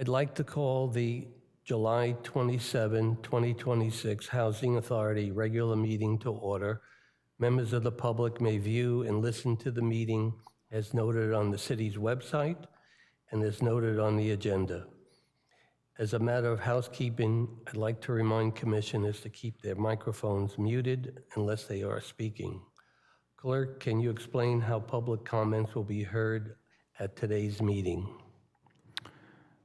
I'd like to call the July 27, 2026 Housing Authority regular meeting to order. Members of the public may view and listen to the meeting as noted on the city's website and as noted on the agenda. As a matter of housekeeping, I'd like to remind commissioners to keep their microphones muted unless they are speaking. Clerk, can you explain how public comments will be heard at today's meeting?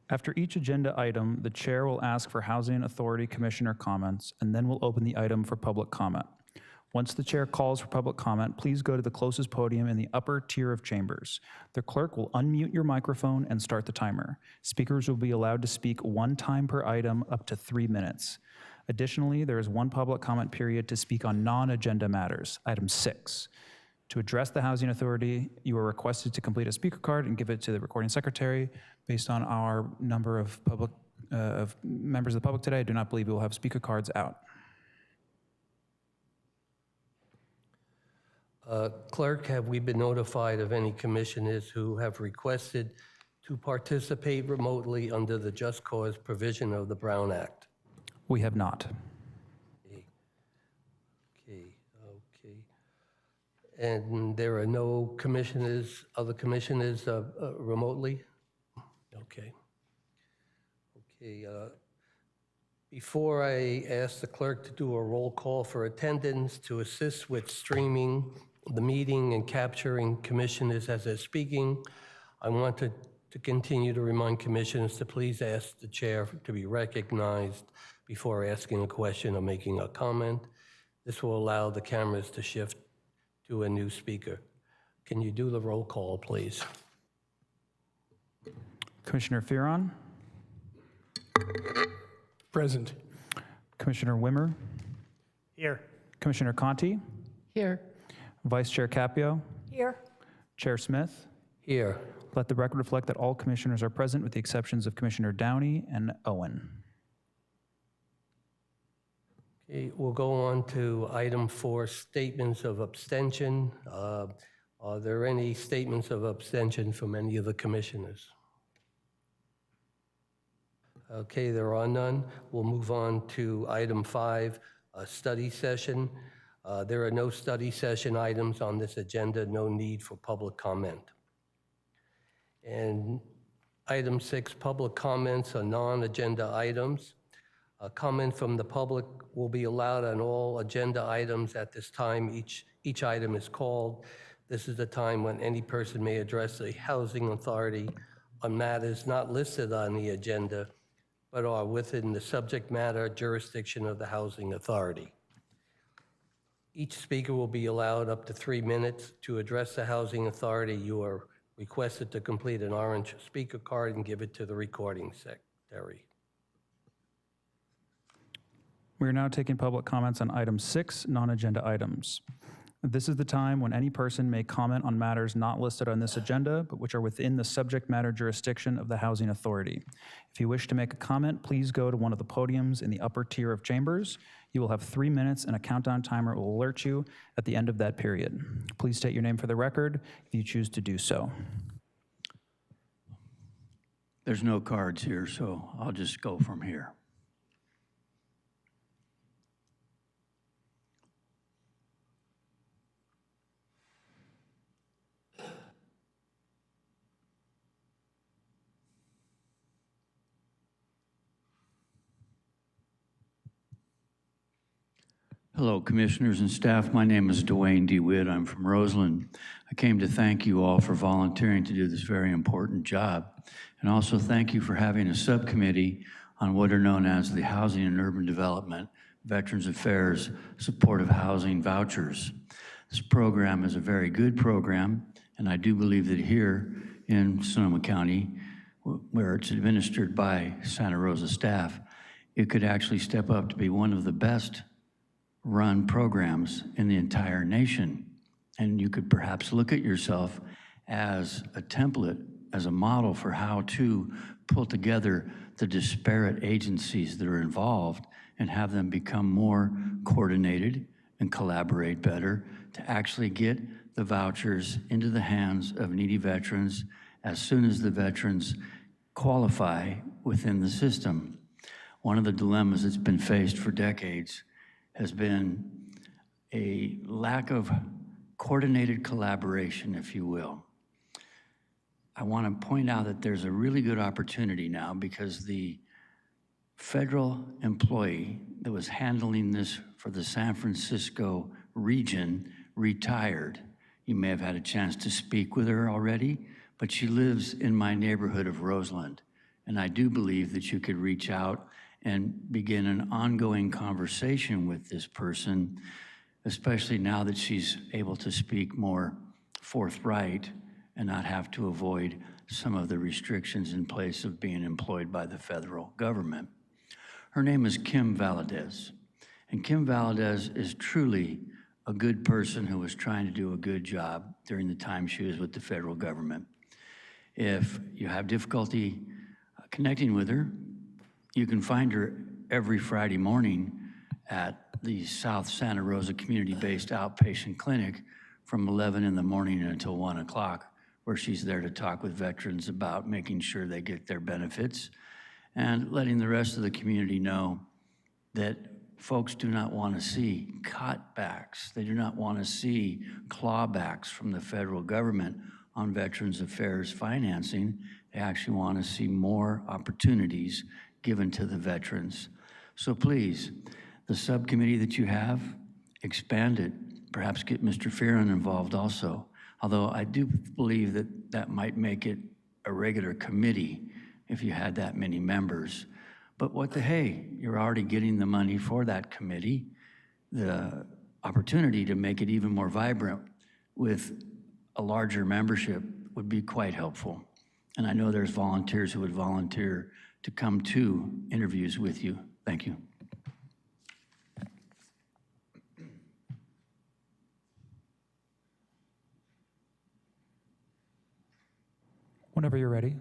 After each agenda item, the chair will ask for Housing Authority Commissioner comments, and then we'll open the item for public comment. Once the chair calls for public comment, please go to the closest podium in the upper tier of chambers. The clerk will unmute your microphone and start the timer. Speakers will be allowed to speak one time per item up to 3 minutes. Additionally, there is one public comment period to speak on non-agenda matters, item 6. To address the Housing Authority, you are requested to complete a speaker card and give it to the recording secretary. Based on our number of members of the public today, I do not believe we will have speaker cards out. Clerk, have we been notified of any commissioners who have requested to participate remotely under the Just Cause provision of the Brown Act? We have not. Okay. And there are no commissioners, other commissioners remotely? Okay. Before I ask the clerk to do a roll call for attendance to assist with streaming the meeting and capturing commissioners as they're speaking, I want to continue to remind commissioners to please ask the chair to be recognized before asking a question or making a comment. This will allow the cameras to shift to a new speaker. Can you do the roll call, please? Commissioner Fearon? Present. Commissioner Wimmer? Here. Commissioner Conti? Here. Vice Chair Capio? Here. Chair Smith? Here. Let the record reflect that all commissioners are present with the exceptions of Commissioner Downey and Owen. Okay, we'll go on to item 4, statements of abstention. Are there any statements of abstention from any of the commissioners? Okay, there are none. We'll move on to item 5, a study session. There are no study session items on this agenda, no need for public comment. And item 6, public comments on non-agenda items. A comment from the public will be allowed on all agenda items at this time. Each item is called. This is the time when any person may address the Housing Authority on matters not listed on the agenda, but are within the subject matter jurisdiction of the Housing Authority. Each speaker will be allowed up to 3 minutes. To address the Housing Authority, you are requested to complete an orange speaker card and give it to the recording secretary. We are now taking public comments on item 6, non-agenda items. This is the time when any person may comment on matters not listed on this agenda, but which are within the subject matter jurisdiction of the Housing Authority. If you wish to make a comment, please go to one of the podiums in the upper tier of chambers. You will have 3 minutes and a countdown timer will alert you at the end of that period. Please state your name for the record if you choose to do so. There's no cards here, so I'll just go from here. Hello, commissioners and staff. My name is Dwayne DeWitt. I'm from Roseland. I came to thank you all for volunteering to do this very important job, and also thank you for having a subcommittee on what are known as the Housing and Urban Development, Veterans Affairs, Supportive Housing Vouchers. This program is a very good program, and I do believe that here in Sonoma County, where it's administered by Santa Rosa staff, it could actually step up to be one of the best run programs in the entire nation. And you could perhaps look at yourself as a template, as a model for how to pull together the disparate agencies that are involved and have them become more coordinated and collaborate better to actually get the vouchers into the hands of needy veterans as soon as the veterans qualify within the system. One of the dilemmas that's been faced for decades has been a lack of coordinated collaboration, if you will. I want to point out that there's a really good opportunity now because the federal employee that was handling this for the San Francisco region retired. You may have had a chance to speak with her already, but she lives in my neighborhood of Roseland. And I do believe that you could reach out and begin an ongoing conversation with this person, especially now that she's able to speak more forthright and not have to avoid some of the restrictions in place of being employed by the federal government. Her name is Kim Valadez. And Kim Valadez is truly a good person who was trying to do a good job during the time she was with the federal government. If you have difficulty connecting with her, you can find her every Friday morning at the South Santa Rosa Community-Based Outpatient Clinic from 11 in the morning until 1 o'clock, where she's there to talk with veterans about making sure they get their benefits and letting the rest of the community know that folks do not want to see cutbacks. They do not want to see clawbacks from the federal government on Veterans Affairs financing. They actually want to see more opportunities given to the veterans. So please, the subcommittee that you have, expand it. Perhaps get Mr. Fearon involved also. Although I do believe that that might make it a regular committee if you had that many members. But what the hey, you're already getting the money for that committee. The opportunity to make it even more vibrant with a larger membership would be quite helpful. And I know there's volunteers who would volunteer to come to interviews with you. Thank you. Whenever you're ready.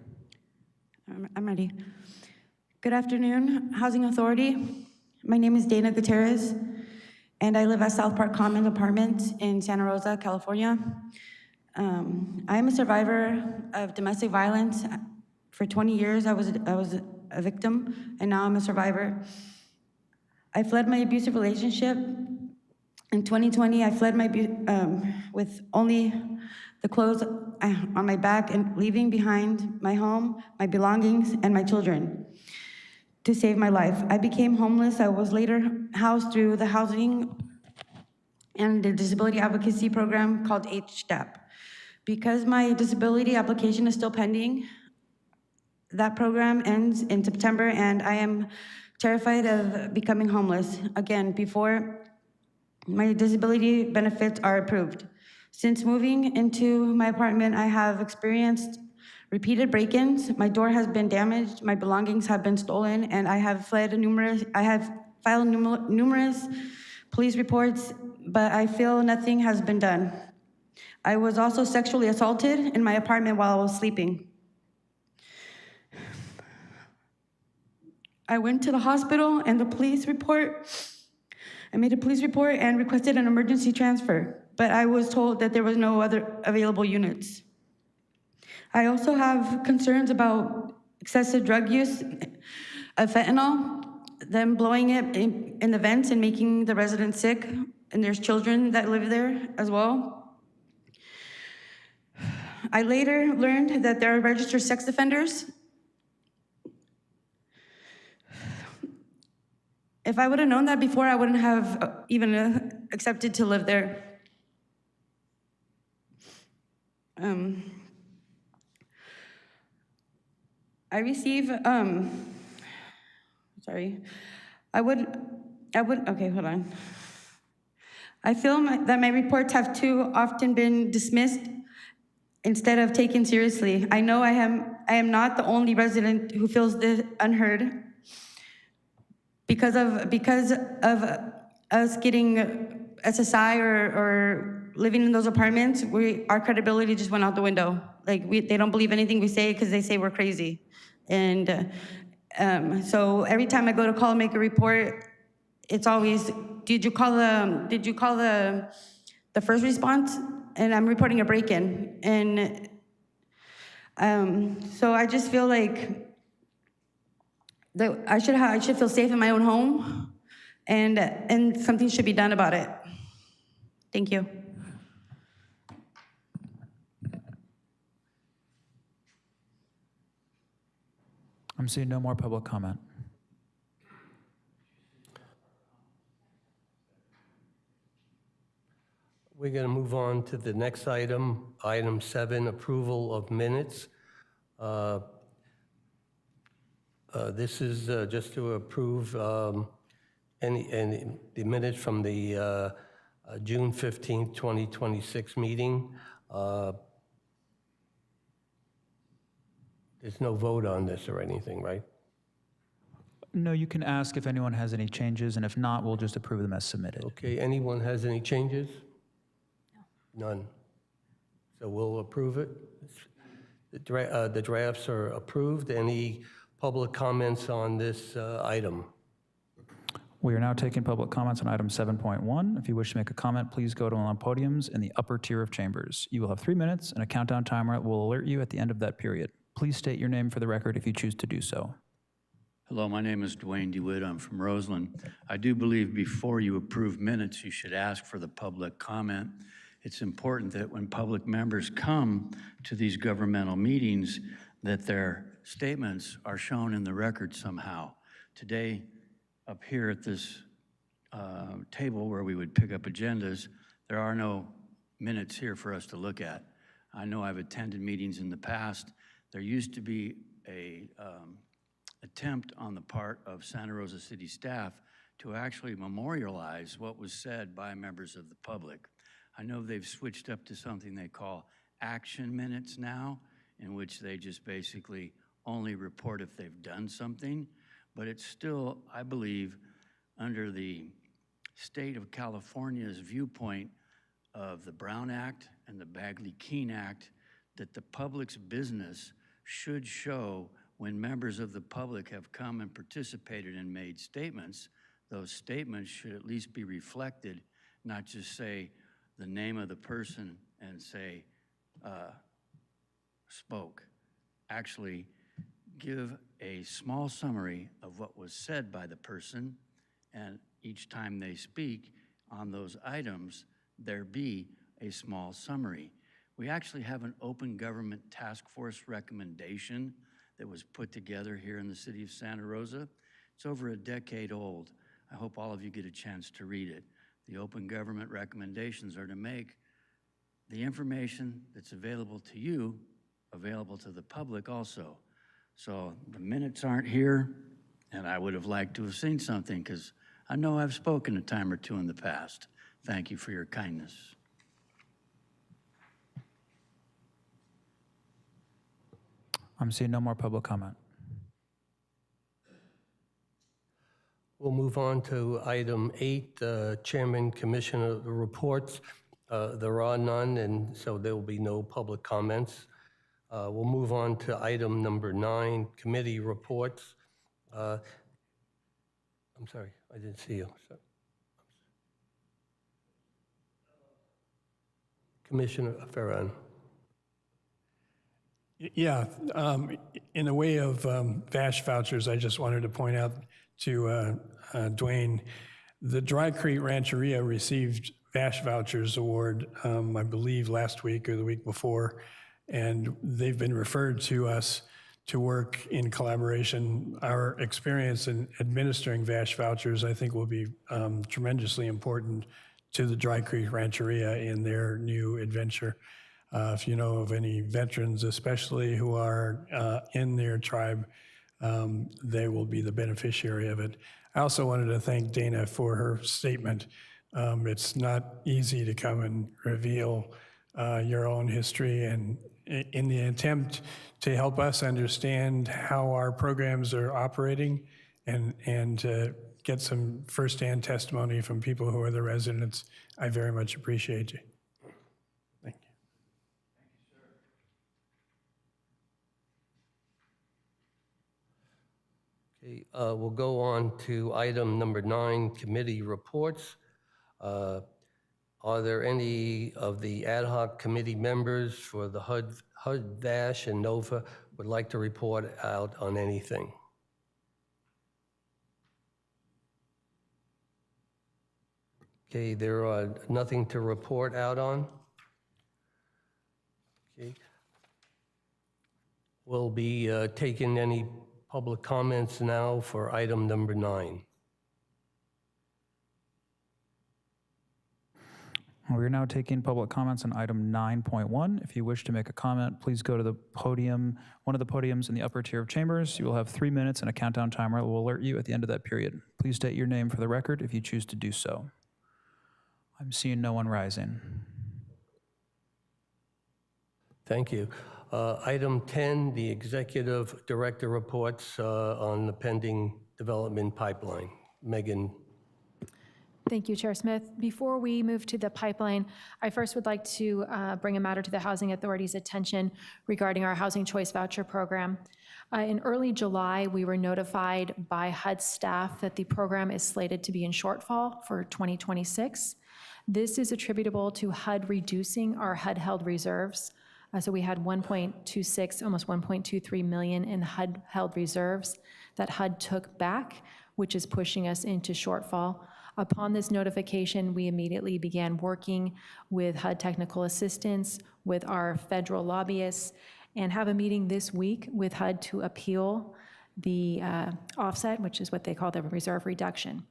I'm ready. Good afternoon, Housing Authority. My name is Dana Gutierrez, and I live at South Park Commons Apartments in Santa Rosa, California. I am a survivor of domestic violence. For 20 years, I was a victim, and now I'm a survivor. I fled my abusive relationship. In 2020, I fled with only the clothes on my back and leaving behind my home, my belongings, and my children to save my life. I became homeless. I was later housed through the housing and the disability advocacy program called HDAP. Because my disability application is still pending, that program ends in September, and I am terrified of becoming homeless again before my disability benefits are approved. Since moving into my apartment, I have experienced repeated break-ins. My door has been damaged, my belongings have been stolen, and I have filed numerous police reports, but I feel nothing has been done. I was also sexually assaulted in my apartment while I was sleeping. I went to the hospital and I made a police report and requested an emergency transfer, but I was told that there was no other available units. I also have concerns about excessive drug use of fentanyl, them blowing it in the vents and making the residents sick, and there's children that live there as well. I later learned that there are registered sex offenders. If I would have known that before, I wouldn't have even accepted to live there. I receive, okay, hold on. I feel that my reports have too often been dismissed instead of taken seriously. I know I am not the only resident who feels this unheard. Because of us getting SSI or living in those apartments, our credibility just went out the window. Like they don't believe anything we say because they say we're crazy. And so every time I go to call and make a report, it's always, did you call the first response? And I'm reporting a break-in. And So I just feel like that I should feel safe in my own home, and something should be done about it. Thank you. I'm seeing no more public comment. We're going to move on to the next item, item 7, approval of minutes. This is just to approve any the minutes from the June 15th, 2026 meeting. There's no vote on this or anything, right? No, you can ask if anyone has any changes, and if not, we'll just approve them as submitted. Okay, anyone has any changes? No. None. So we'll approve it. The drafts are approved. Any public comments on this item? We are now taking public comments on item 7.1. If you wish to make a comment, please go to one of the podiums in the upper tier of chambers. You will have 3 minutes, and a countdown timer will alert you at the end of that period. Please state your name for the record if you choose to do so. Hello, my name is Dwayne DeWitt. I'm from Roseland. I do believe before you approve minutes, you should ask for the public comment. It's important that when public members come to these governmental meetings, that their statements are shown in the record somehow. Today, up here at this table where we would pick up agendas, there are no minutes here for us to look at. I know I've attended meetings in the past. There used to be a attempt on the part of Santa Rosa City staff to actually memorialize what was said by members of the public. I know they've switched up to something they call action minutes now, in which they just basically only report if they've done something, but it's still, I believe, under the state of California's viewpoint of the Brown Act and the Bagley-Keene Act, that the public's business should show when members of the public have come and participated and made statements. Those statements should at least be reflected, not just say the name of the person and say spoke. Actually, give a small summary of what was said by the person, and each time they speak on those items, there be a small summary. We actually have an open government task force recommendation that was put together here in the city of Santa Rosa. It's over a decade old. I hope all of you get a chance to read it. The open government recommendations are to make the information that's available to you available to the public also. So the minutes aren't here, and I would have liked to have seen something because I know I've spoken a time or two in the past. Thank you for your kindness. I'm seeing no more public comment. We'll move on to item 8, Chairman Commissioner reports. There are none, and so there will be no public comments. We'll move on to item number 9, committee reports. I'm sorry, I didn't see you. Sorry. Commissioner Ferran. Yeah, in the way of VASH vouchers, I just wanted to point out to Dwayne, the Dry Creek Rancheria received VASH vouchers award, I believe last week or the week before, and they've been referred to us to work in collaboration. Our experience in administering VASH vouchers, I think, will be tremendously important to the Dry Creek Rancheria in their new adventure. If you know of any veterans, especially who are in their tribe, they will be the beneficiary of it. I also wanted to thank Dana for her statement. It's not easy to come and reveal your own history, and in the attempt to help us understand how our programs are operating and to get some firsthand testimony from people who are the residents, I very much appreciate you. Thank you. Okay, we'll go on to item number 9, committee reports. Are there any of the ad hoc committee members for the HUD HUD, VASH, and NOVA would like to report out on anything. Okay, there are nothing to report out on. Okay. We'll be taking any public comments now for item number 9. We're now taking public comments on item 9.1. If you wish to make a comment, please go to the podium, one of the podiums in the upper tier of chambers. You will have 3 minutes and a countdown timer will alert you at the end of that period. Please state your name for the record if you choose to do so. I'm seeing no one rising. Thank you. Item 10, the executive director reports on the pending development pipeline. Megan. Thank you, Chair Smith. Before we move to the pipeline, I first would like to bring a matter to the Housing Authority's attention regarding our Housing Choice Voucher Program. In early July, we were notified by HUD staff that the program is slated to be in shortfall for 2026. This is attributable to HUD reducing our HUD-held reserves. So we had 1.26, almost 1.23 million in HUD-held reserves that HUD took back, which is pushing us into shortfall. Upon this notification, we immediately began working with HUD technical assistance, with our federal lobbyists, and have a meeting this week with HUD to appeal the offset, which is what they call the reserve reduction.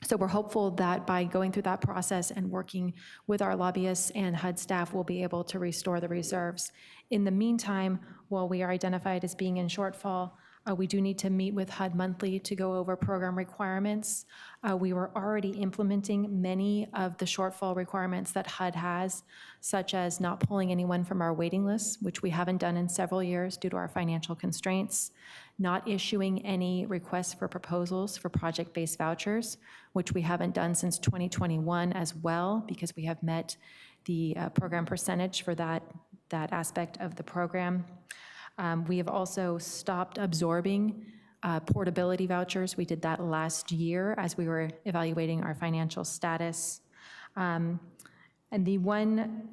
So we're hopeful that by going through that process and working with our lobbyists and HUD staff, we'll be able to restore the reserves. In the meantime, while we are identified as being in shortfall, we do need to meet with HUD monthly to go over program requirements. We were already implementing many of the shortfall requirements that HUD has, such as not pulling anyone from our waiting lists, which we haven't done in several years due to our financial constraints, not issuing any requests for proposals for project-based vouchers, which we haven't done since 2021 as well, because we have met the program percentage for that aspect of the program. We have also stopped absorbing portability vouchers. We did that last year as we were evaluating our financial status. And the one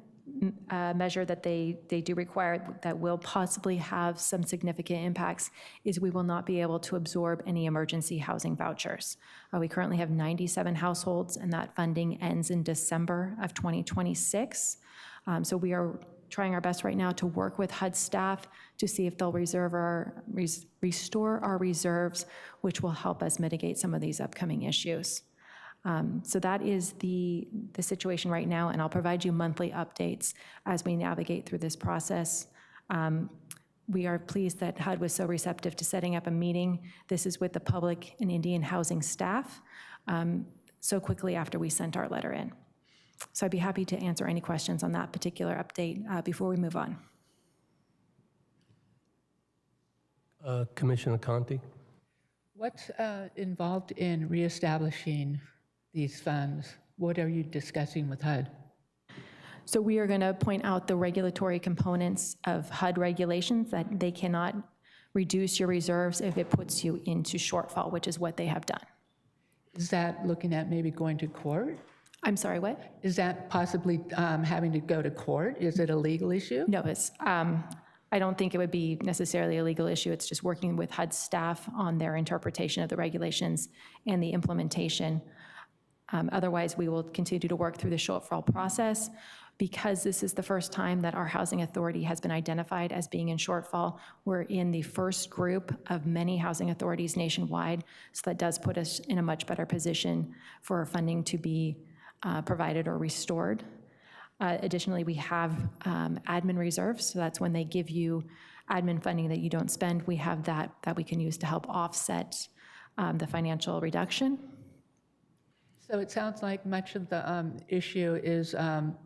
measure that they do require that will possibly have some significant impacts is we will not be able to absorb any emergency housing vouchers. We currently have 97 households, and that funding ends in December of 2026. So we are trying our best right now to work with HUD staff to see if they'll restore our reserves, which will help us mitigate some of these upcoming issues. So that is the situation right now, and I'll provide you monthly updates as we navigate through this process. We are pleased that HUD was so receptive to setting up a meeting. This is with the public and Indian housing staff so quickly after we sent our letter in. So I'd be happy to answer any questions on that particular update before we move on. Commissioner Conti? What's involved in reestablishing these funds? What are you discussing with HUD? So we are going to point out the regulatory components of HUD regulations, that they cannot reduce your reserves if it puts you into shortfall, which is what they have done. Is that looking at maybe going to court? I'm sorry, what? Is that possibly having to go to court? Is it a legal issue? No, it's, I don't think it would be necessarily a legal issue. It's just working with HUD staff on their interpretation of the regulations and the implementation. Otherwise, we will continue to work through the shortfall process. Because this is the first time that our housing authority has been identified as being in shortfall, we're in the first group of many housing authorities nationwide, so that does put us in a much better position for funding to be provided or restored. Additionally, we have admin reserves, so that's when they give you admin funding that you don't spend. We have that we can use to help offset the financial reduction. So it sounds like much of the issue is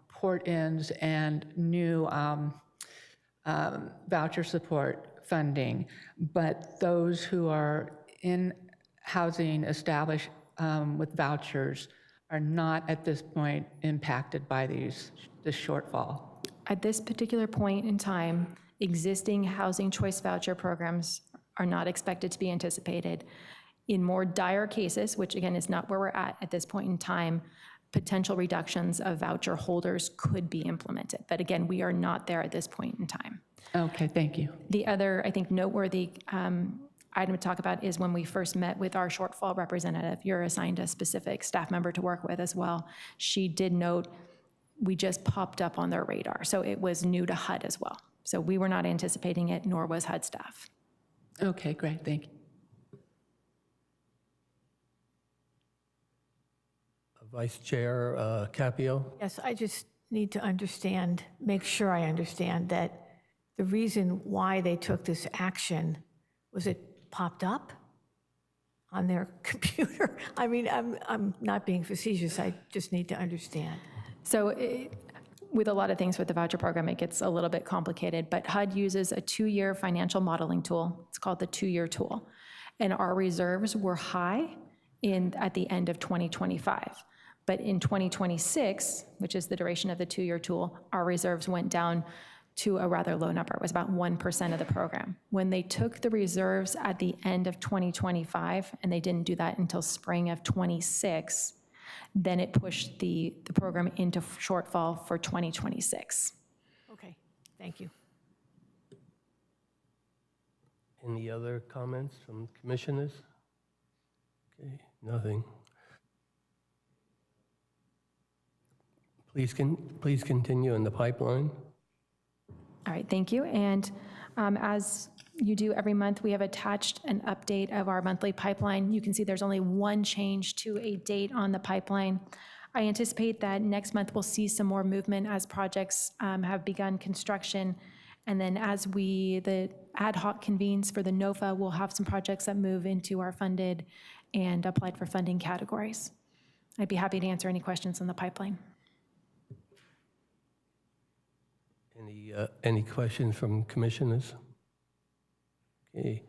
port-ins and new voucher support funding, but those who are in housing established with vouchers are not at this point impacted by this shortfall. At this particular point in time, existing housing choice voucher programs are not expected to be anticipated. In more dire cases, which again is not where we're at this point in time, potential reductions of voucher holders could be implemented. But again, we are not there at this point in time. Okay, thank you. The other, I think, noteworthy item to talk about is when we first met with our shortfall representative. You're assigned a specific staff member to work with as well. She did note we just popped up on their radar, so it was new to HUD as well. So we were not anticipating it, nor was HUD staff. Okay, great, thank you. Vice Chair Capio? Yes, I just need to understand, make sure I understand that the reason why they took this action was it popped up on their computer. I mean, I'm not being facetious, I just need to understand. So with a lot of things with the voucher program, it gets a little bit complicated, but HUD uses a 2-year financial modeling tool. It's called the 2-year tool. And our reserves were high at the end of 2025. But in 2026, which is the duration of the 2-year tool, our reserves went down to a rather low number. It was about 1% of the program. When they took the reserves at the end of 2025, and they didn't do that until spring of 26, then it pushed the program into shortfall for 2026. Okay, thank you. Any other comments from commissioners? Okay, nothing. Please continue in the pipeline. All right, thank you. And as you do every month, we have attached an update of our monthly pipeline. You can see there's only one change to a date on the pipeline. I anticipate that next month we'll see some more movement as projects have begun construction. And then as the ad hoc convenes for the NOFA, we'll have some projects that move into our funded and applied for funding categories. I'd be happy to answer any questions on the pipeline. Any questions from commissioners? Okay.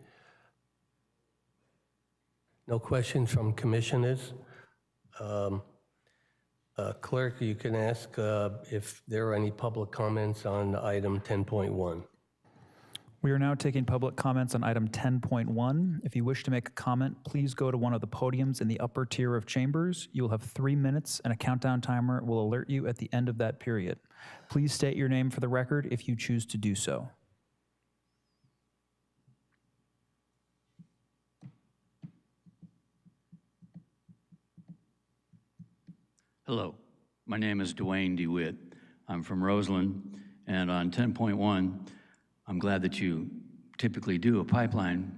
No questions from commissioners. Clerk, you can ask if there are any public comments on item 10.1. We are now taking public comments on item 10.1. If you wish to make a comment, please go to one of the podiums in the upper tier of chambers. You will have 3 minutes, and a countdown timer will alert you at the end of that period. Please state your name for the record if you choose to do so. Hello, my name is Dwayne DeWitt. I'm from Roseland, and on 10.1, I'm glad that you typically do a pipeline,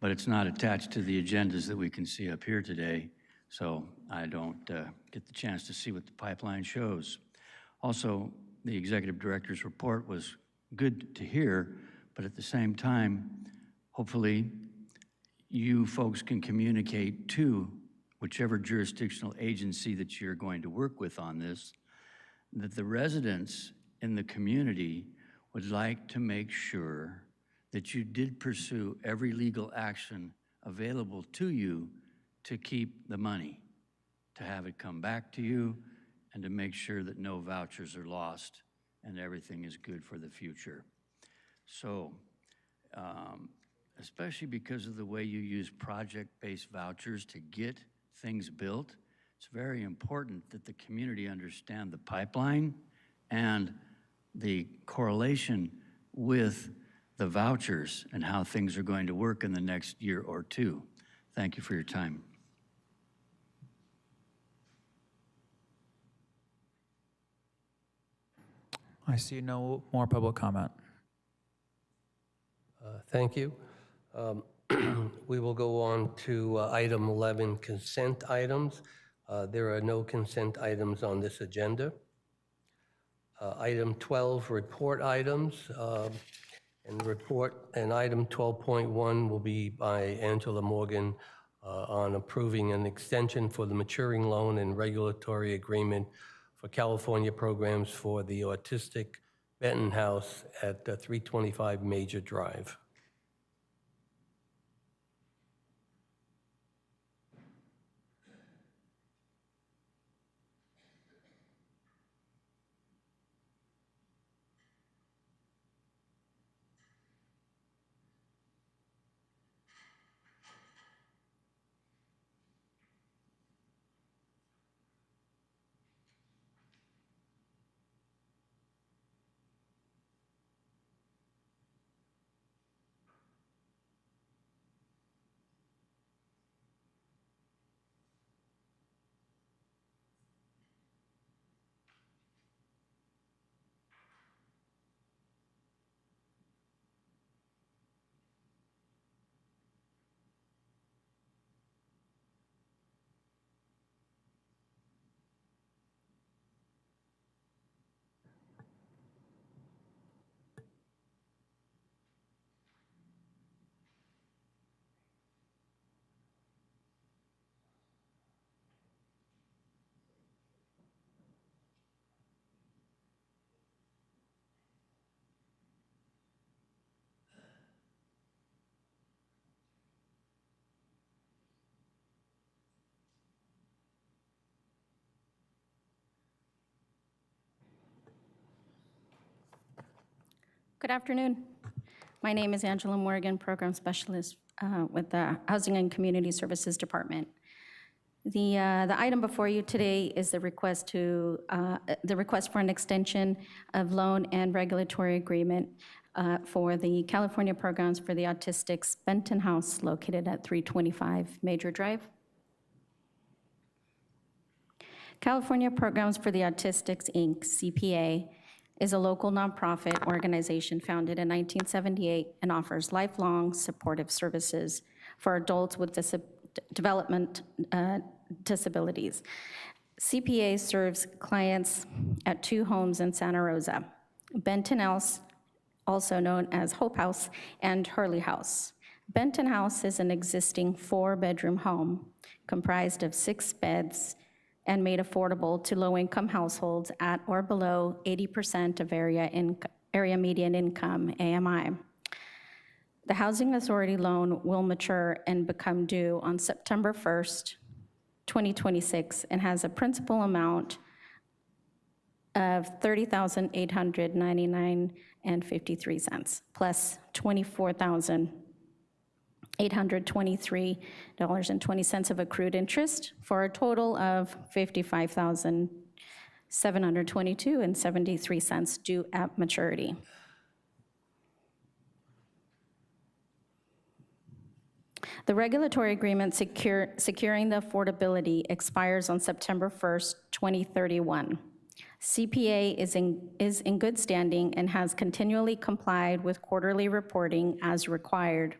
but it's not attached to the agendas that we can see up here today, so I don't get the chance to see what the pipeline shows. Also, the executive director's report was good to hear, but at the same time, hopefully, you folks can communicate to whichever jurisdictional agency that you're going to work with on this, that the residents in the community would like to make sure that you did pursue every legal action available to you to keep the money, to have it come back to you, and to make sure that no vouchers are lost and everything is good for the future. So, especially because of the way you use project-based vouchers to get things built, it's very important that the community understand the pipeline and the correlation with the vouchers and how things are going to work in the next year or two. Thank you for your time. I see no more public comment. Thank you. We will go on to item 11, consent items. There are no consent items on this agenda. Item 12, report items. And item 12.1 will be by Angela Morgan on approving an extension for the maturing loan and regulatory agreement for California programs for the autistic Benton House at 325 Major Drive. Good afternoon. My name is Angela Morgan, Program Specialist with the Housing and Community Services Department. The item before you today is the request for an extension of loan and regulatory agreement for the California Programs for the Autistics Benton House located at 325 Major Drive. California Programs for the Autistics, Inc., CPA, is a local nonprofit organization founded in 1978 and offers lifelong supportive services for adults with development disabilities. CPA serves clients at 2 homes in Santa Rosa, Benton House, also known as Hope House, and Hurley House. Benton House is an existing 4-bedroom home comprised of 6 beds and made affordable to low-income households at or below 80% of area median income, AMI. The Housing Authority loan will mature and become due on September 1st, 2026, and has a principal amount of $30,899.53 plus $24,823.20 of accrued interest for a total of $55,722.73 due at maturity. The regulatory agreement securing the affordability expires on September 1st, 2031. CPA is in good standing and has continually complied with quarterly reporting as required.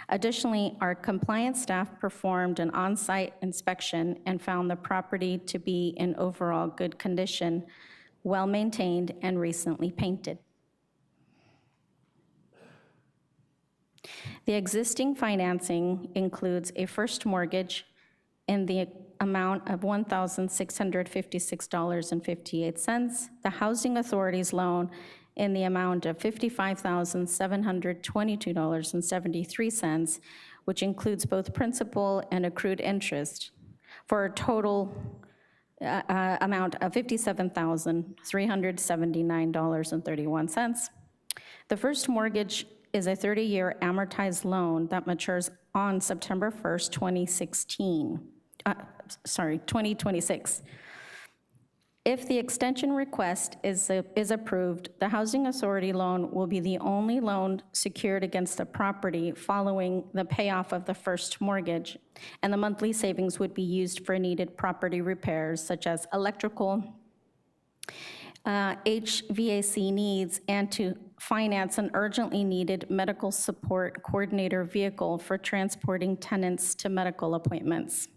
Additionally, our compliance staff performed an on-site inspection and found the property to be in overall good condition, well-maintained, and recently painted. The existing financing includes a first mortgage in the amount of $1,656.58, the Housing Authority's loan in the amount of $55,722.73, which includes both principal and accrued interest, for a total amount of $57,379.31. The first mortgage is a 30-year amortized loan that matures on September 1st, 2026. If the extension request is approved, the Housing Authority loan will be the only loan secured against the property following the payoff of the first mortgage, and the monthly savings would be used for needed property repairs such as electrical, HVAC needs, and to finance an urgently needed medical support coordinator vehicle for transporting tenants to medical appointments.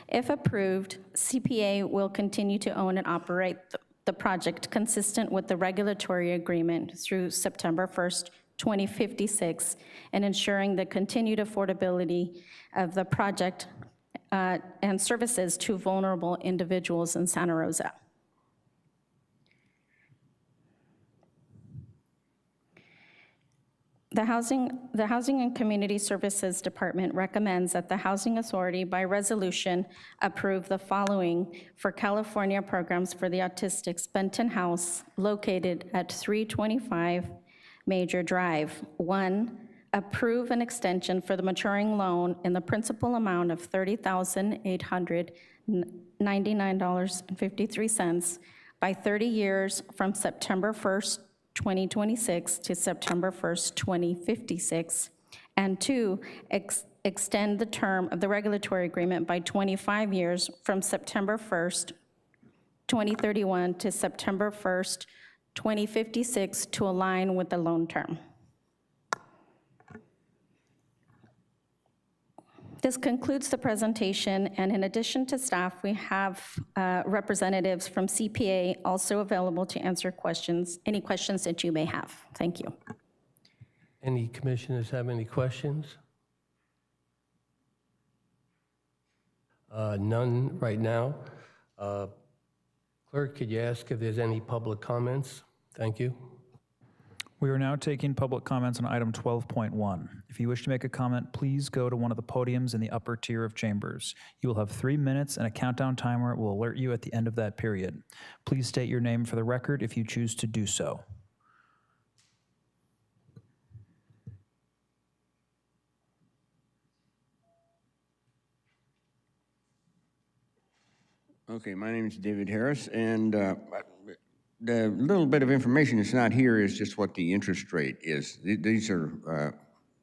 If approved, CPA will continue to own and operate the project consistent with the regulatory agreement through September 1st, 2056, and ensuring the continued affordability of the project and services to vulnerable individuals in Santa Rosa. The Housing and Community Services Department recommends that the Housing Authority, by resolution, approve the following for California Programs for the Autistics Benton House, located at 325 Major Drive. 1, approve an extension for the maturing loan in the principal amount of $30,899.53 by 30 years from September 1st, 2026 to September 1st, 2056, and 2, extend the term of the regulatory agreement by 25 years from September 1st, 2031 to September 1st, 2056 to align with the loan term. This concludes the presentation, and in addition to staff, we have representatives from CPA also available to answer questions, any questions that you may have. Thank you. Any commissioners have any questions? None right now. Clerk, could you ask if there's any public comments? Thank you. We are now taking public comments on item 12.1. If you wish to make a comment, please go to one of the podiums in the upper tier of chambers. You will have 3 minutes, and a countdown timer will alert you at the end of that period. Please state your name for the record if you choose to do so. Okay, my name is David Harris, and the little bit of information that's not here is just what the interest rate is. These are,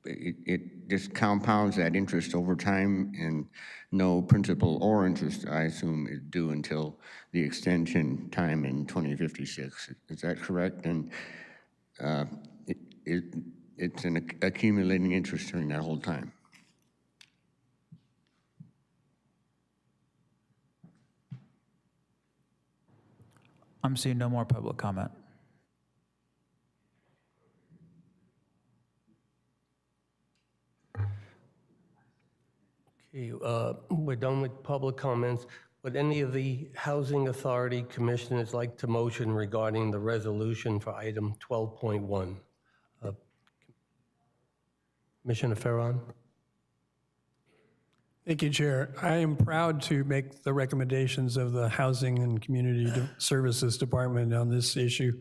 it just compounds that interest over time, and no principal or interest, I assume, is due until the extension time in 2056. Is that correct? And it's an accumulating interest during that whole time. I'm seeing no more public comment. Okay, we're done with public comments. Would any of the Housing Authority Commissioners like to motion regarding the resolution for item 12.1? Commissioner Ferron? Thank you, Chair. I am proud to make the recommendations of the Housing and Community Services Department on this issue.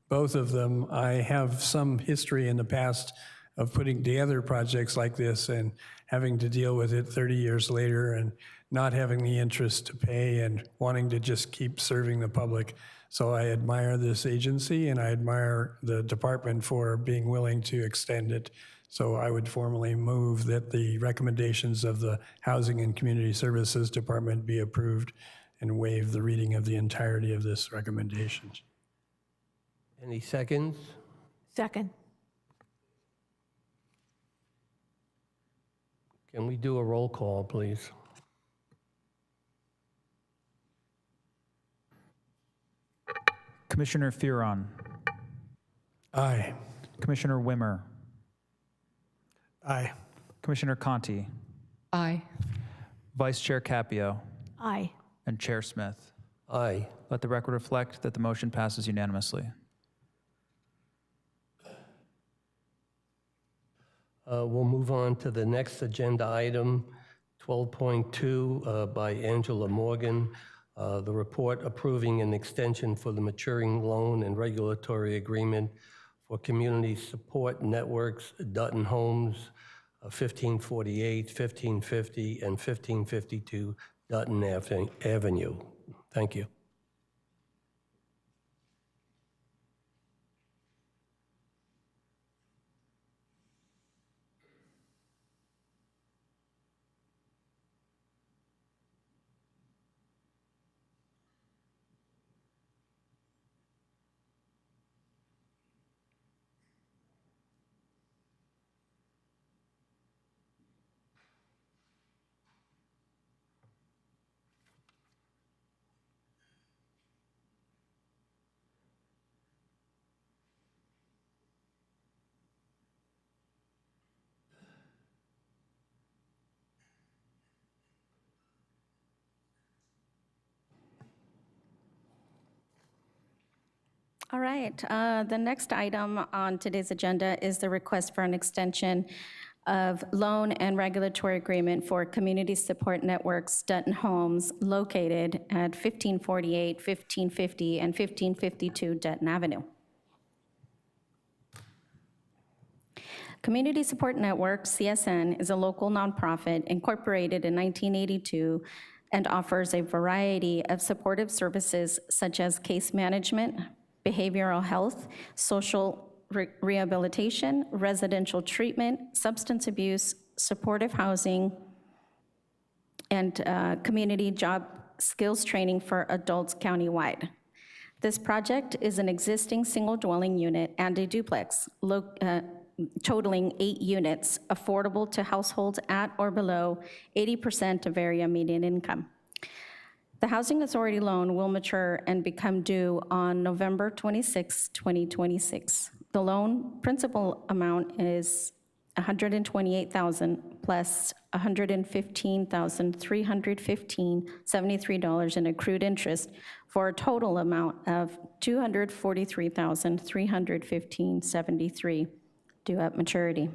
Both of them, I have some history in the past of putting together projects like this and having to deal with it 30 years later and not having the interest to pay and wanting to just keep serving the public. So I admire this agency, and I admire the department for being willing to extend it. So I would formally move that the recommendations of the Housing and Community Services Department be approved and waive the reading of the entirety of this recommendation. Any seconds? Second. Can we do a roll call, please? Commissioner Fearon. Aye. Commissioner Wimmer. Aye. Commissioner Conti. Aye. Vice Chair Capio. Aye. And Chair Smith. Aye. Let the record reflect that the motion passes unanimously. We'll move on to the next agenda item, 12.2 by Angela Morgan. The report approving an extension for the maturing loan and regulatory agreement for Community Support Networks, Dutton Homes, 1548, 1550, and 1552 Dutton Avenue. Thank you. All right, the next item on today's agenda is the request for an extension of loan and regulatory agreement for Community Support Networks Dutton Homes located at 1548, 1550, and 1552 Dutton Avenue. Community Support Networks, CSN, is a local nonprofit incorporated in 1982 and offers a variety of supportive services such as case management, behavioral health, social rehabilitation, residential treatment, substance abuse, supportive housing, and community job skills training for adults countywide. This project is an existing single dwelling unit and a duplex, totaling 8 units, affordable to households at or below 80% of area median income. The Housing Authority loan will mature and become due on November 26, 2026. The loan principal amount is $128,000 plus $115,315.73 in accrued interest for a total amount of $243,315.73 due at maturity.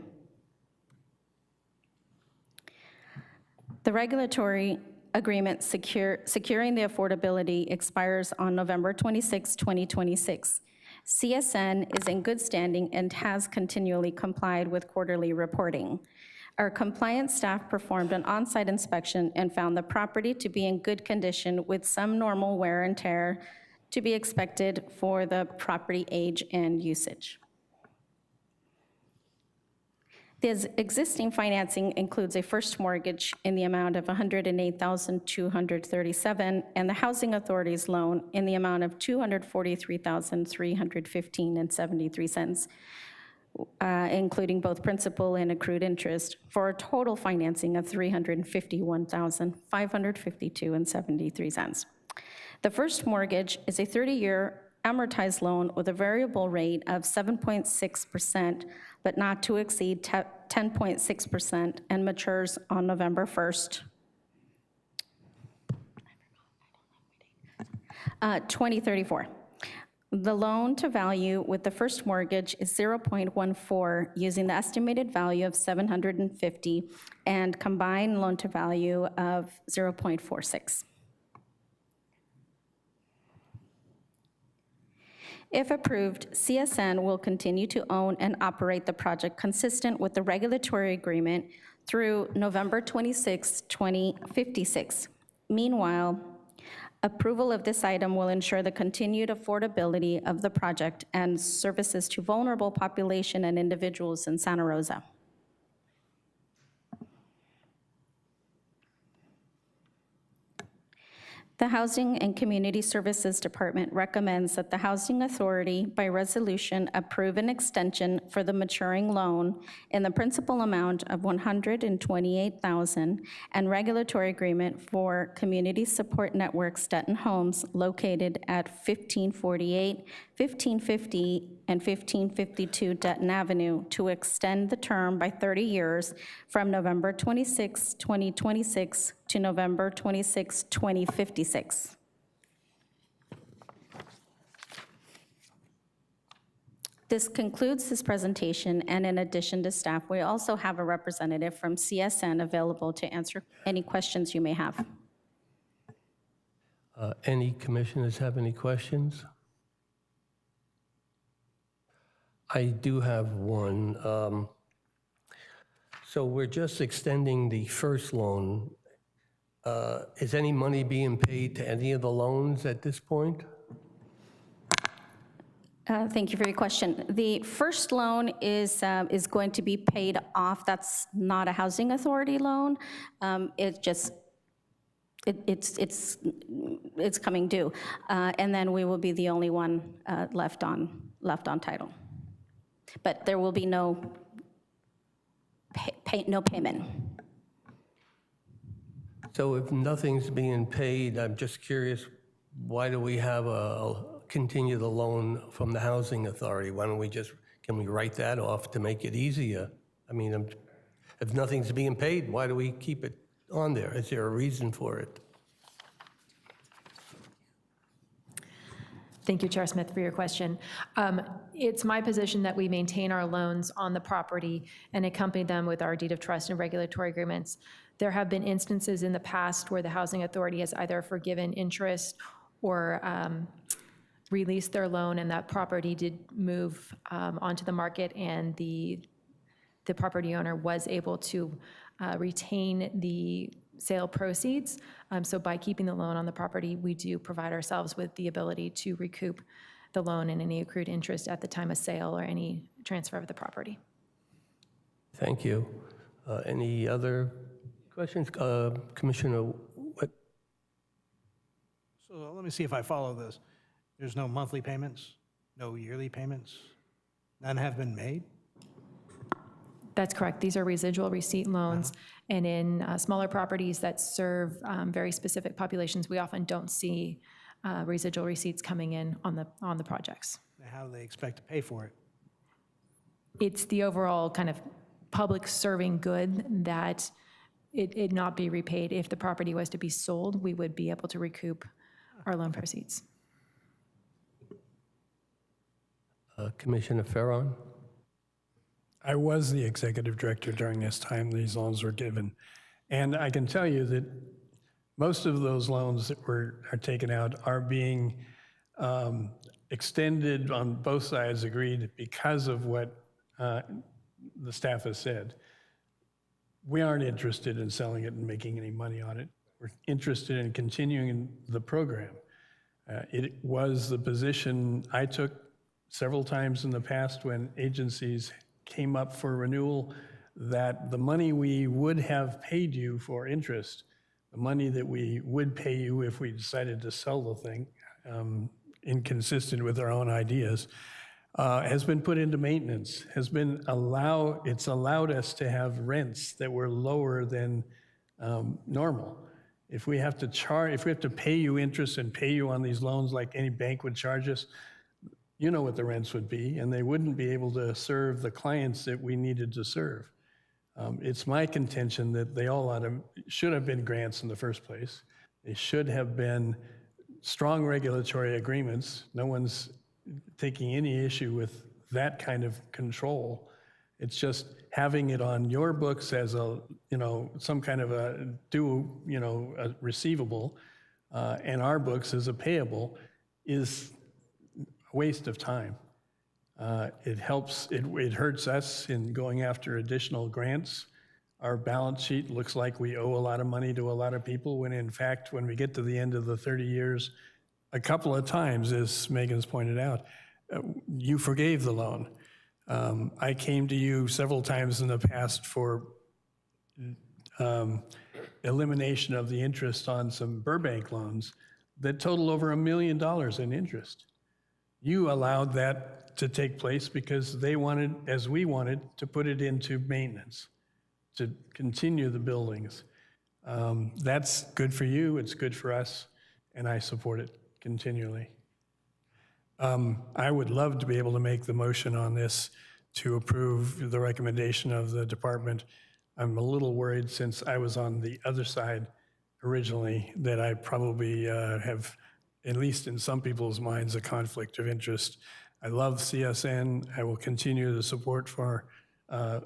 The regulatory agreement securing the affordability expires on November 26, 2026. CSN is in good standing and has continually complied with quarterly reporting. Our compliance staff performed an on-site inspection and found the property to be in good condition with some normal wear and tear to be expected for the property age and usage. The existing financing includes a first mortgage in the amount of $108,237 and the Housing Authority's loan in the amount of $243,315.73, including both principal and accrued interest, for a total financing of $351,552.73. The first mortgage is a 30-year amortized loan with a variable rate of 7.6%, but not to exceed 10.6%, and matures on November 1st, 2034. The loan to value with the first mortgage is 0.14, using the estimated value of $750 and combined loan to value of 0.46. If approved, CSN will continue to own and operate the project consistent with the regulatory agreement through November 26, 2056. Meanwhile, approval of this item will ensure the continued affordability of the project and services to vulnerable population and individuals in Santa Rosa. The Housing and Community Services Department recommends that the Housing Authority, by resolution, approve an extension for the maturing loan in the principal amount of $128,000 and regulatory agreement for Community Support Network Stetton Homes located at 1548, 1550, and 1552 Detton Avenue to extend the term by 30 years from November 26, 2026 to November 26, 2056. This concludes this presentation, and in addition to staff, we also have a representative from CSN available to answer any questions you may have. Any commissioners have any questions? I do have one. So we're just extending the first loan. Is any money being paid to any of the loans at this point? Thank you for your question. The first loan is going to be paid off. That's not a housing authority loan. It's coming due, and then we will be the only one left on title. But there will be no payment. So if nothing's being paid, I'm just curious, why do we have continue the loan from the Housing Authority? Why don't we can we write that off to make it easier? I mean, if nothing's being paid, why do we keep it on there? Is there a reason for it? Thank you, Chair Smith, for your question. It's my position that we maintain our loans on the property and accompany them with our deed of trust and regulatory agreements. There have been instances in the past where the Housing Authority has either forgiven interest or released their loan, and that property did move onto the market, and the property owner was able to retain the sale proceeds. So by keeping the loan on the property, we do provide ourselves with the ability to recoup the loan and any accrued interest at the time of sale or any transfer of the property. Thank you. Any other questions? Commissioner, what? So let me see if I follow this. There's no monthly payments, no yearly payments? None have been made? That's correct. These are residual receipt loans. And in smaller properties that serve very specific populations, we often don't see residual receipts coming in on the projects. How do they expect to pay for it? It's the overall kind of public serving good that it not be repaid. If the property was to be sold, we would be able to recoup our loan proceeds. Commissioner Ferron? I was the executive director during this time these loans were given. And I can tell you that most of those loans that are taken out are being extended on both sides, agreed, because of what the staff has said. We aren't interested in selling it and making any money on it. We're interested in continuing the program. It was the position I took several times in the past when agencies came up for renewal, that the money we would have paid you for interest, the money that we would pay you if we decided to sell the thing, inconsistent with our own ideas, has been put into maintenance, it's allowed us to have rents that were lower than normal. If we have to pay you interest and pay you on these loans like any bank would charge us, you know what the rents would be, and they wouldn't be able to serve the clients that we needed to serve. It's my contention that they all should have been grants in the first place. They should have been strong regulatory agreements. No one's taking any issue with that kind of control. It's just having it on your books as some kind of a receivable, and our books as a payable is a waste of time. It hurts us in going after additional grants. Our balance sheet looks like we owe a lot of money to a lot of people, when in fact, when we get to the end of the 30 years, a couple of times, as Megan's pointed out, you forgave the loan. I came to you several times in the past for elimination of the interest on some Burbank loans that total over $1 million in interest. You allowed that to take place because they wanted, as we wanted, to put it into maintenance, to continue the buildings. That's good for you, it's good for us, and I support it continually. I would love to be able to make the motion on this to approve the recommendation of the department. I'm a little worried, since I was on the other side originally, that I probably have, at least in some people's minds, a conflict of interest. I love CSN. I will continue the support for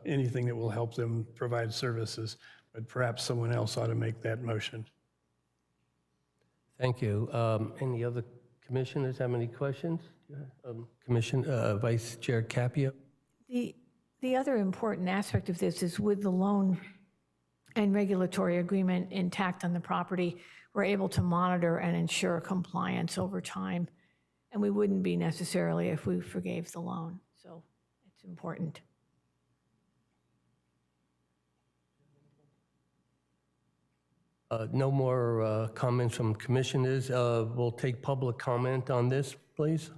anything that will help them provide services, but perhaps someone else ought to make that motion. Thank you. Any other commissioners have any questions? Vice Chair Capio? The other important aspect of this is, with the loan and regulatory agreement intact on the property, we're able to monitor and ensure compliance over time. And we wouldn't be necessarily if we forgave the loan. So it's important. No more comments from commissioners. We'll take public comment on this, please.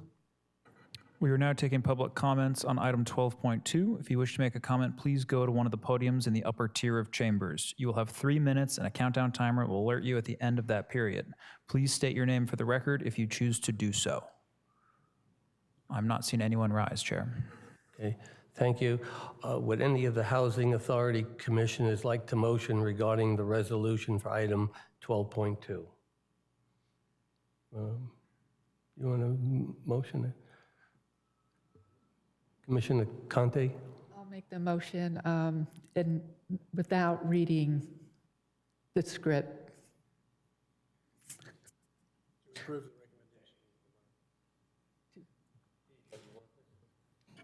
We are now taking public comments on item 12.2. If you wish to make a comment, please go to one of the podiums in the upper tier of chambers. You will have 3 minutes, and a countdown timer will alert you at the end of that period. Please state your name for the record if you choose to do so. I'm not seeing anyone rise, Chair. Okay, thank you. Would any of the Housing Authority commissioners like to motion regarding the resolution for item 12.2? You want to motion it? Commissioner Conte? I'll make the motion and without reading the script.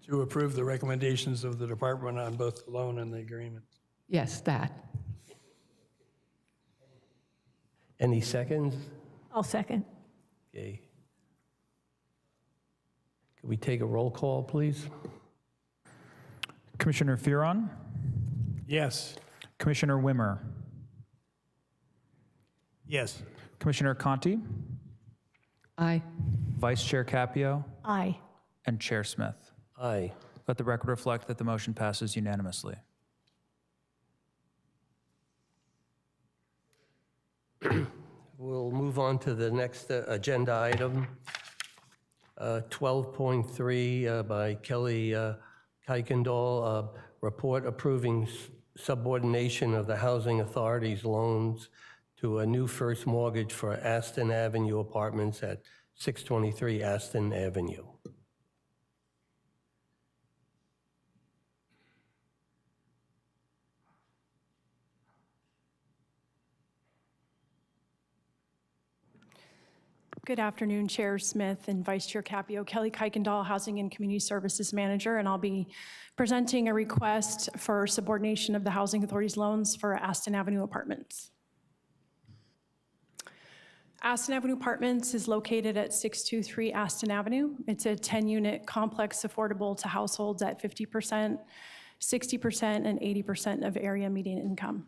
To approve the recommendations of the department on both the loan and the agreement. Yes, that. Any seconds? I'll second. Okay. Could we take a roll call, please? Commissioner Fearon? Yes. Commissioner Wimmer? Yes. Commissioner Conti? Aye. Vice Chair Capio? Aye. And Chair Smith? Aye. Let the record reflect that the motion passes unanimously. We'll move on to the next agenda item, 12.3 by Kelly Kuykendall, report approving subordination of the Housing Authority's loans to a new first mortgage for Aston Avenue Apartments at 623 Aston Avenue. Good afternoon, Chair Smith and Vice Chair Capio. Kelly Kuykendall, Housing and Community Services Manager, and I'll be presenting a request for subordination of the Housing Authority's loans for Aston Avenue Apartments. Aston Avenue Apartments is located at 623 Aston Avenue. It's a 10-unit complex affordable to households at 50%, 60%, and 80% of area median income.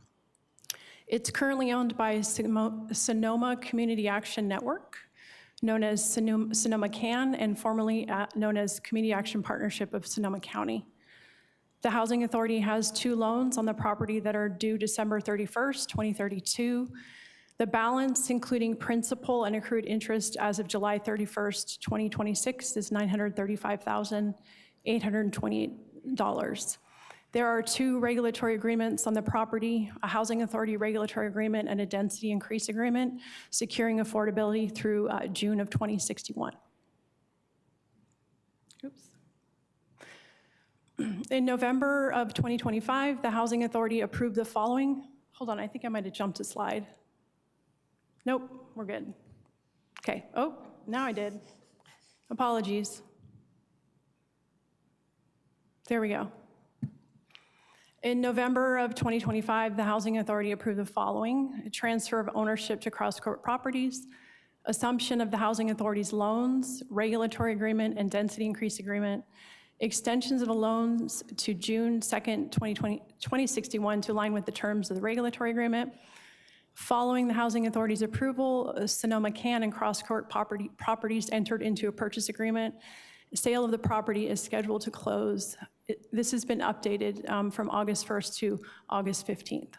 It's currently owned by Sonoma Community Action Network, known as Sonoma CAN, and formerly known as Community Action Partnership of Sonoma County. The Housing Authority has 2 loans on the property that are due December 31st, 2032. The balance, including principal and accrued interest as of July 31st, 2026, is $935,828. There are 2 regulatory agreements on the property, a Housing Authority regulatory agreement and a density increase agreement, securing affordability through June of 2061. Oops. In November of 2025, the Housing Authority approved the following. Hold on, I think I might have jumped a slide. Nope, we're good. Okay, oh, now I did. Apologies. There we go. In November of 2025, the Housing Authority approved the following: a transfer of ownership to Cross-Court Properties, assumption of the Housing Authority's loans, regulatory agreement and density increase agreement, extensions of the loans to June 2nd, 2061 to align with the terms of the regulatory agreement. Following the Housing Authority's approval, Sonoma CAN and Cross-Court Properties entered into a purchase agreement. Sale of the property is scheduled to close. This has been updated from August 1st to August 15th.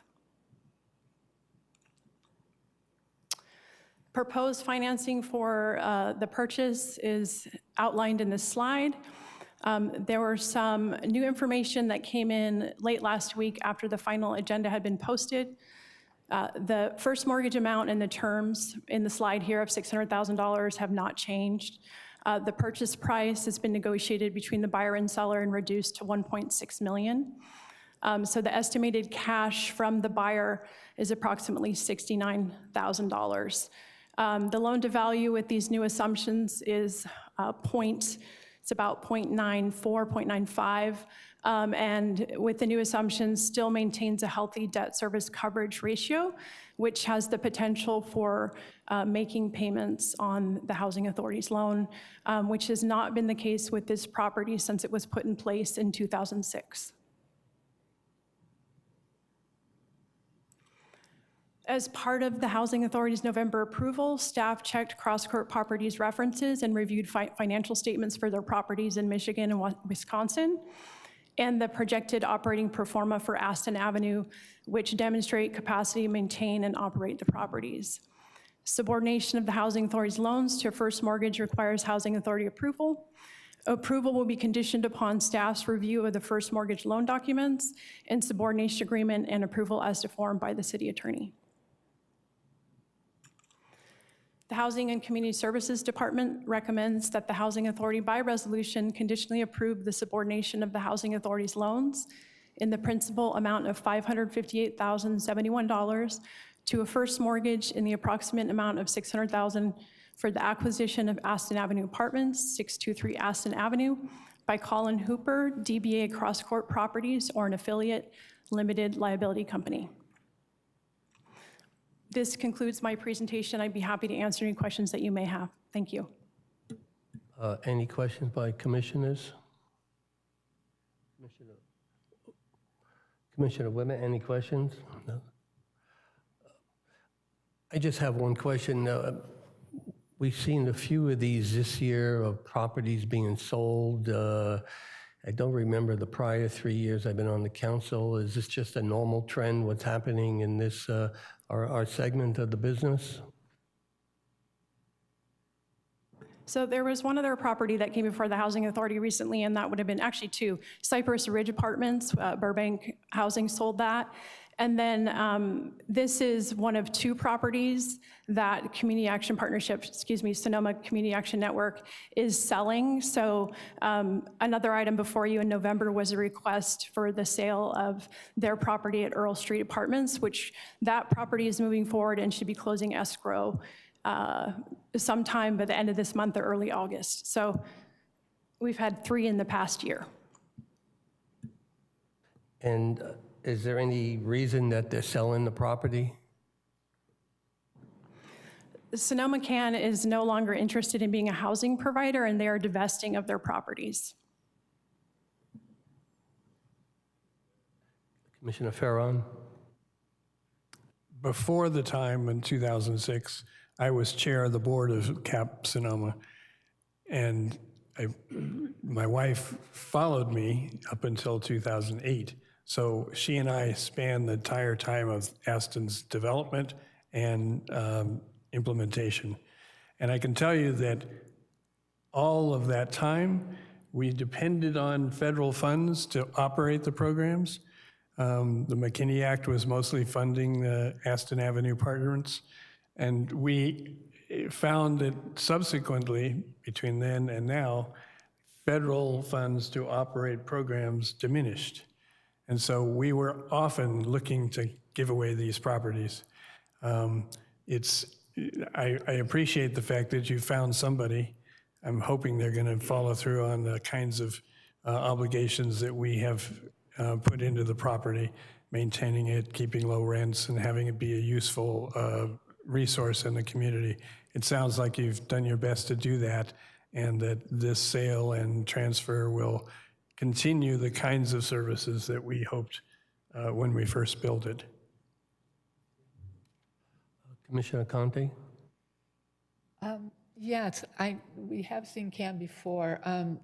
Proposed financing for the purchase is outlined in this slide. There were some new information that came in late last week after the final agenda had been posted. The first mortgage amount and the terms in the slide here of $600,000 have not changed. The purchase price has been negotiated between the buyer and seller and reduced to $1.6 million. So the estimated cash from the buyer is approximately $69,000. The loan to value with these new assumptions is it's about 0.94, 0.95, and with the new assumptions still maintains a healthy debt service coverage ratio, which has the potential for making payments on the Housing Authority's loan, which has not been the case with this property since it was put in place in 2006. As part of the Housing Authority's November approval, staff checked Cross-Court Properties references and reviewed financial statements for their properties in Michigan and Wisconsin, and the projected operating pro forma for Aston Avenue, which demonstrate capacity to maintain and operate the properties. Subordination of the Housing Authority's loans to a first mortgage requires Housing Authority approval. Approval will be conditioned upon staff's review of the first mortgage loan documents and subordination agreement and approval as to form by the city attorney. The Housing and Community Services Department recommends that the Housing Authority by resolution conditionally approve the subordination of the Housing Authority's loans in the principal amount of $558,071 to a first mortgage in the approximate amount of $600,000 for the acquisition of Aston Avenue Apartments, 623 Aston Avenue, by Colin Hooper, DBA Cross-Court Properties, or an affiliate limited liability company. This concludes my presentation. I'd be happy to answer any questions that you may have. Thank you. Any questions by commissioners? Commissioner Whitman, any questions? No? I just have one question. We've seen a few of these this year of properties being sold. I don't remember the prior 3 years I've been on the council. Is this just a normal trend, what's happening in this, our segment of the business? So there was one other property that came before the Housing Authority recently, and that would have been actually two. Cypress Ridge Apartments, Burbank Housing sold that. And then this is one of two properties that Community Action Partnership, Sonoma Community Action Network is selling. So another item before you in November was a request for the sale of their property at Earl Street Apartments, which that property is moving forward and should be closing escrow sometime by the end of this month or early August. So we've had 3 in the past year. And is there any reason that they're selling the property? Sonoma Can is no longer interested in being a housing provider, and they are divesting of their properties. Commissioner Farron? Before the time in 2006, I was chair of the board of CAP Sonoma, and my wife followed me up until 2008. So she and I spanned the entire time of Aston's development and implementation. And I can tell you that all of that time, we depended on federal funds to operate the programs. The McKinney Act was mostly funding the Aston Avenue Apartments. And we found that subsequently, between then and now, federal funds to operate programs diminished. And so we were often looking to give away these properties. I appreciate the fact that you found somebody. I'm hoping they're going to follow through on the kinds of obligations that we have put into the property, maintaining it, keeping low rents, and having it be a useful resource in the community. It sounds like you've done your best to do that, and that this sale and transfer will continue the kinds of services that we hoped when we first built it. Commissioner Conte? Yes, we have seen CAN before.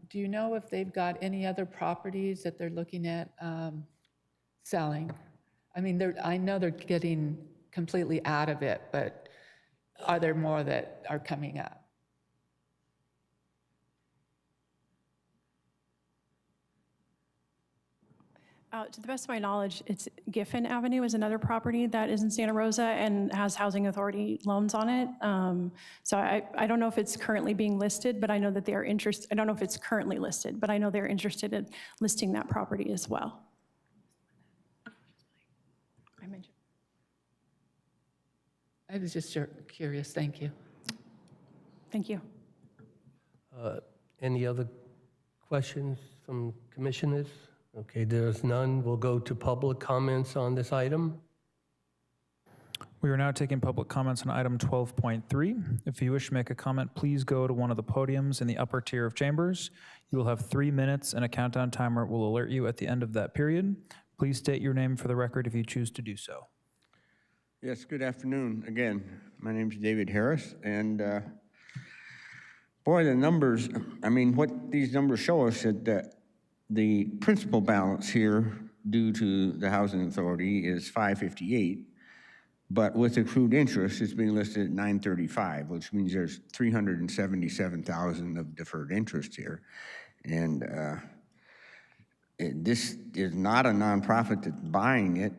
Do you know if they've got any other properties that they're looking at selling? I mean, I know they're getting completely out of it, but are there more that are coming up? To the best of my knowledge, it's Giffen Avenue is another property that is in Santa Rosa and has Housing Authority loans on it. So I don't know if it's currently being listed, but I know that they are interested. I don't know if it's currently listed, but I know they're interested in listing that property as well. I mentioned. I was just curious. Thank you. Thank you. Any other questions from commissioners? Okay, there's none. We'll go to public comments on this item. We are now taking public comments on item 12.3. If you wish to make a comment, please go to one of the podiums in the upper tier of chambers. You will have 3 minutes, and a countdown timer will alert you at the end of that period. Please state your name for the record if you choose to do so. Yes, good afternoon. Again, my name is David Harris, and boy, the numbers, I mean, what these numbers show us that the principal balance here due to the Housing Authority is $558, but with accrued interest, it's being listed at $935, which means there's $377,000 of deferred interest here. And this is not a nonprofit that's buying it.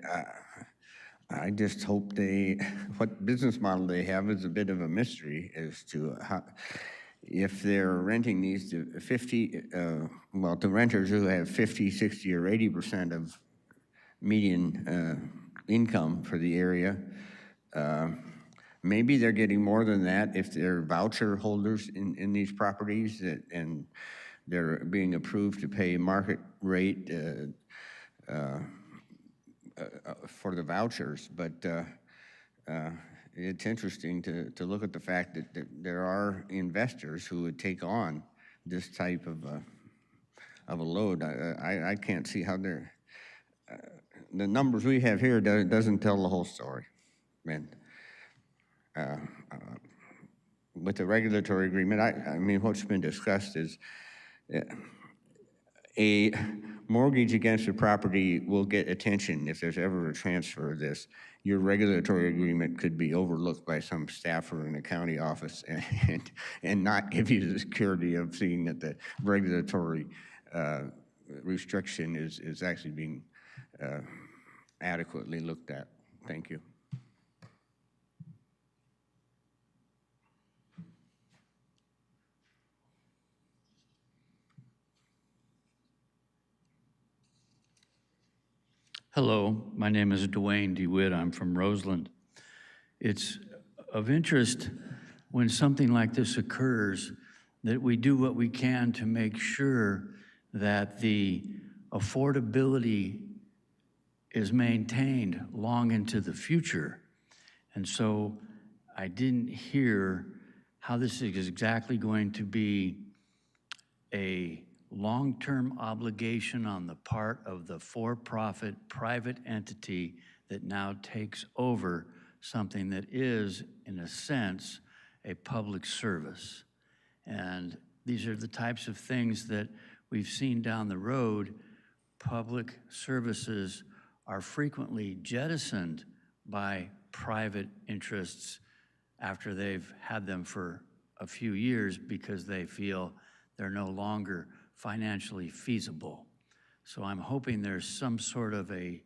I just hope what business model they have is a bit of a mystery as to how, if they're renting these to to renters who have 50, 60, or 80% of median income for the area. Maybe they're getting more than that if they're voucher holders in these properties and they're being approved to pay market rate for the vouchers. But it's interesting to look at the fact that there are investors who would take on this type of a load. I can't see how they're, the numbers we have here doesn't tell the whole story. And with the regulatory agreement, I mean, what's been discussed is mortgage against the property will get attention if there's ever a transfer of this. Your regulatory agreement could be overlooked by some staffer in a county office and not give you the security of seeing that the regulatory restriction is actually being adequately looked at. Thank you. Hello, my name is Dwayne DeWitt. I'm from Roseland. It's of interest when something like this occurs that we do what we can to make sure that the affordability is maintained long into the future. And so I didn't hear how this is exactly going to be a long-term obligation on the part of the for-profit private entity that now takes over something that is, in a sense, a public service. And these are the types of things that we've seen down the road. Public services are frequently jettisoned by private interests after they've had them for a few years because they feel they're no longer financially feasible. So I'm hoping there's some sort of a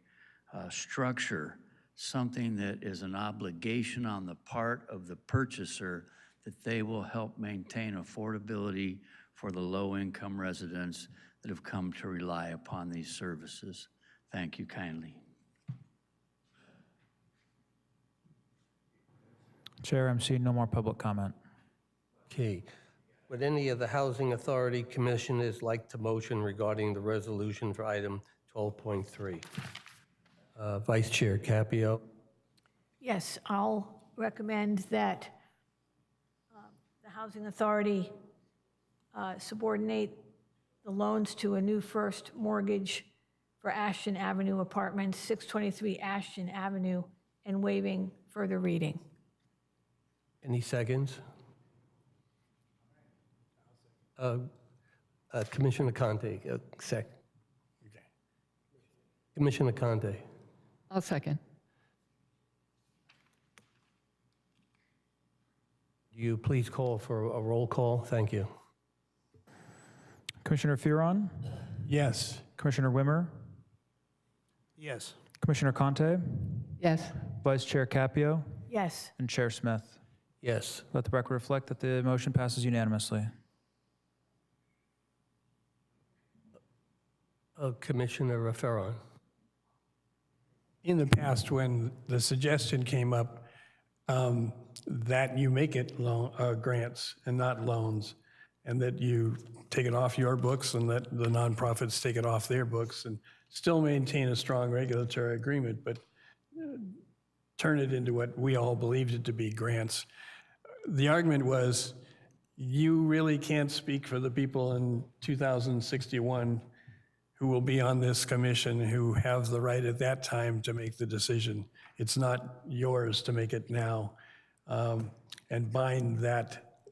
structure, something that is an obligation on the part of the purchaser that they will help maintain affordability for the low-income residents that have come to rely upon these services. Thank you kindly. Chair, I'm seeing no more public comment. Okay. Would any of the Housing Authority Commissioners like to motion regarding the resolution for item 12.3? Vice Chair Capio. Yes, I'll recommend that the Housing Authority subordinate the loans to a new first mortgage for Ashton Avenue Apartments, 623 Ashton Avenue, and waiving further reading. Any seconds? Commissioner Conte, Commissioner Conte. I'll second. You please call for a roll call. Thank you. Commissioner Fearon? Yes. Commissioner Wimmer? Yes. Commissioner Conte? Yes. Vice Chair Capio? Yes. And Chair Smith? Yes. Let the record reflect that the motion passes unanimously. Commissioner Ferron. In the past, when the suggestion came up that you make it grants and not loans, and that you take it off your books and that the nonprofits take it off their books and still maintain a strong regulatory agreement, but turn it into what we all believed it to be, grants. The argument was, you really can't speak for the people in 2061 who will be on this commission, who have the right at that time to make the decision. It's not yours to make it now, and bind that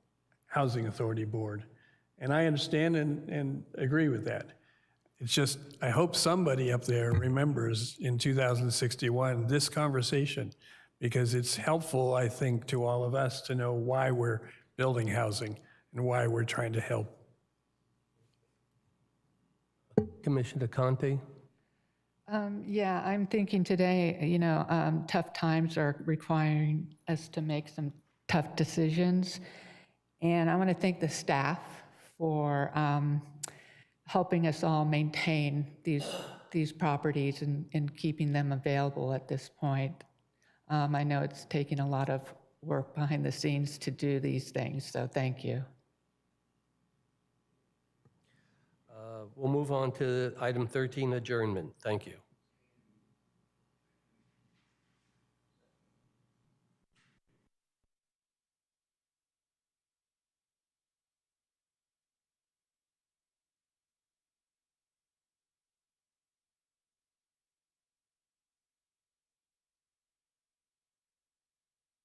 Housing Authority Board. And I understand and agree with that. It's just, I hope somebody up there remembers in 2061 this conversation, because it's helpful, I think, to all of us to know why we're building housing and why we're trying to help. Commissioner Conte. Yeah, I'm thinking today, you know, tough times are requiring us to make some tough decisions. And I want to thank the staff for helping us all maintain these properties and keeping them available at this point. I know it's taking a lot of work behind the scenes to do these things, so thank you. We'll move on to item 13, adjournment. Thank you.